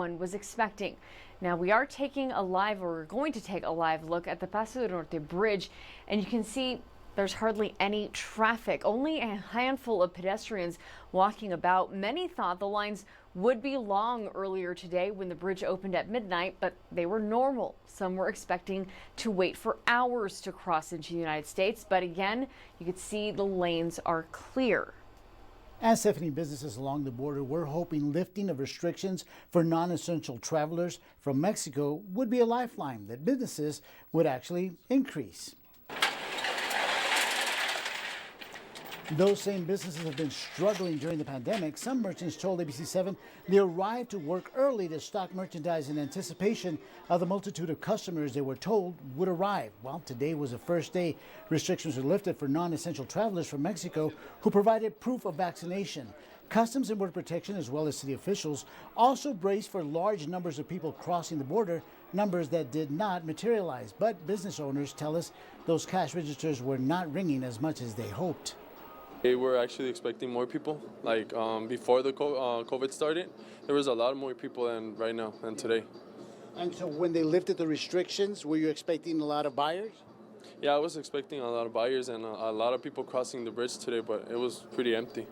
one was expecting. Now we're going to take a live look at the Paso del Norte bridge, and you can see there's hardly any traffic, only a handful of pedestrians walking about. Many thought the lines would be long earlier today when the bridge opened at midnight, but they were normal. Some were expecting to wait for hours to cross into the United States, but again, you could see the lanes are clear. As Stephanie, businesses along the border were hoping lifting of restrictions for non-essential travelers from Mexico would be a lifeline that businesses would actually increase. Those same businesses have been struggling during the pandemic. Some merchants told ABC7 they arrived to work early to stock merchandise in anticipation of the multitude of customers they were told would arrive. Well, today was the first day restrictions were lifted for non-essential travelers from Mexico who provided proof of vaccination. Customs and Border Protection, as well as city officials, also braced for large numbers of people crossing the border, numbers that did not materialize. But business owners tell us those cash registers were not ringing as much as they hoped. They were actually expecting more people. Before the COVID started, there was a lot more people than right now and today. And so when they lifted the restrictions, were you expecting a lot of buyers? Yeah, I was expecting a lot of buyers and a lot of people crossing the bridge today, but it was pretty empty.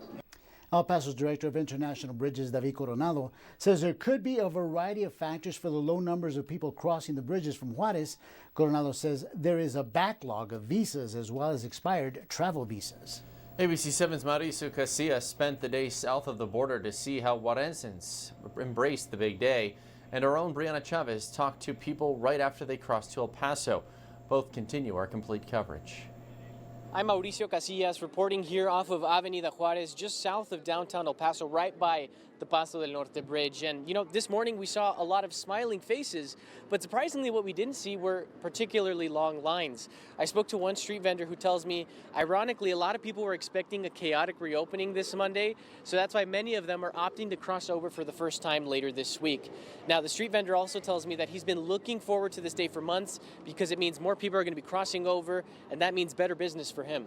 El Paso's Director of International Bridges, David Coronado, says there could be a variety of factors for the low numbers of people crossing the bridges from Juarez. Coronado says there is a backlog of visas as well as expired travel visas. ABC7's Mauricio Casillas spent the day south of the border to see how Juarezans embraced the big day. And our own Brianna Chavez talked to people right after they crossed to El Paso. Both continue our complete coverage. I'm Mauricio Casillas reporting here off of Avenida Juarez, just south of downtown El Paso, right by the Paso del Norte bridge. And you know, this morning we saw a lot of smiling faces, but surprisingly what we didn't see were particularly long lines. I spoke to one street vendor who tells me, ironically, a lot of people were expecting a chaotic reopening this Monday, so that's why many of them are opting to cross over for the first time later this week. Now, the street vendor also tells me that he's been looking forward to this day for months because it means more people are going to be crossing over, and that means better business for him.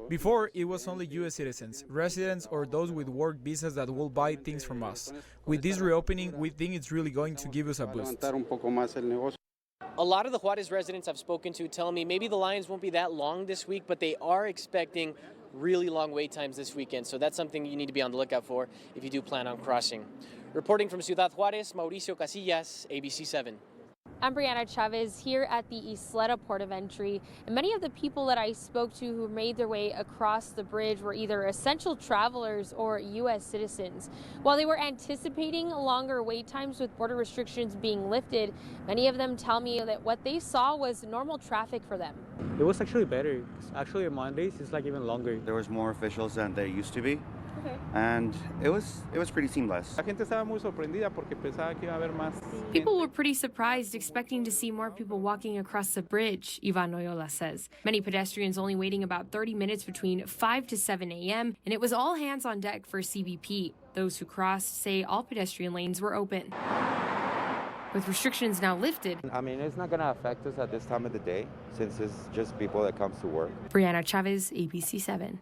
Before, it was only U.S. citizens, residents, or those with work visas that will buy things from us. With this reopening, we think it's really going to give us a boost. A lot of the Juarez residents I've spoken to tell me maybe the lines won't be that long this week, but they are expecting really long wait times this weekend. So that's something you need to be on the lookout for if you do plan on crossing. Reporting from Ciudad Juarez, Mauricio Casillas, ABC7. I'm Brianna Chavez here at the Isleta Port of Entry, and many of the people that I spoke to who made their way across the bridge were either essential travelers or U.S. citizens. While they were anticipating longer wait times with border restrictions being lifted, many of them tell me that what they saw was normal traffic for them. It was actually better. Actually, on Mondays, it's like even longer. There was more officials than there used to be. Okay. And it was pretty seamless. People were pretty surprised, expecting to see more people walking across the bridge, Ivan Noyola says. Many pedestrians only waiting about 30 minutes between 5 to 7 a.m., and it was all hands on deck for CBP. Those who crossed say all pedestrian lanes were open. With restrictions now lifted, I mean, it's not going to affect us at this time of the day, since it's just people that comes to work. Brianna Chavez, ABC7.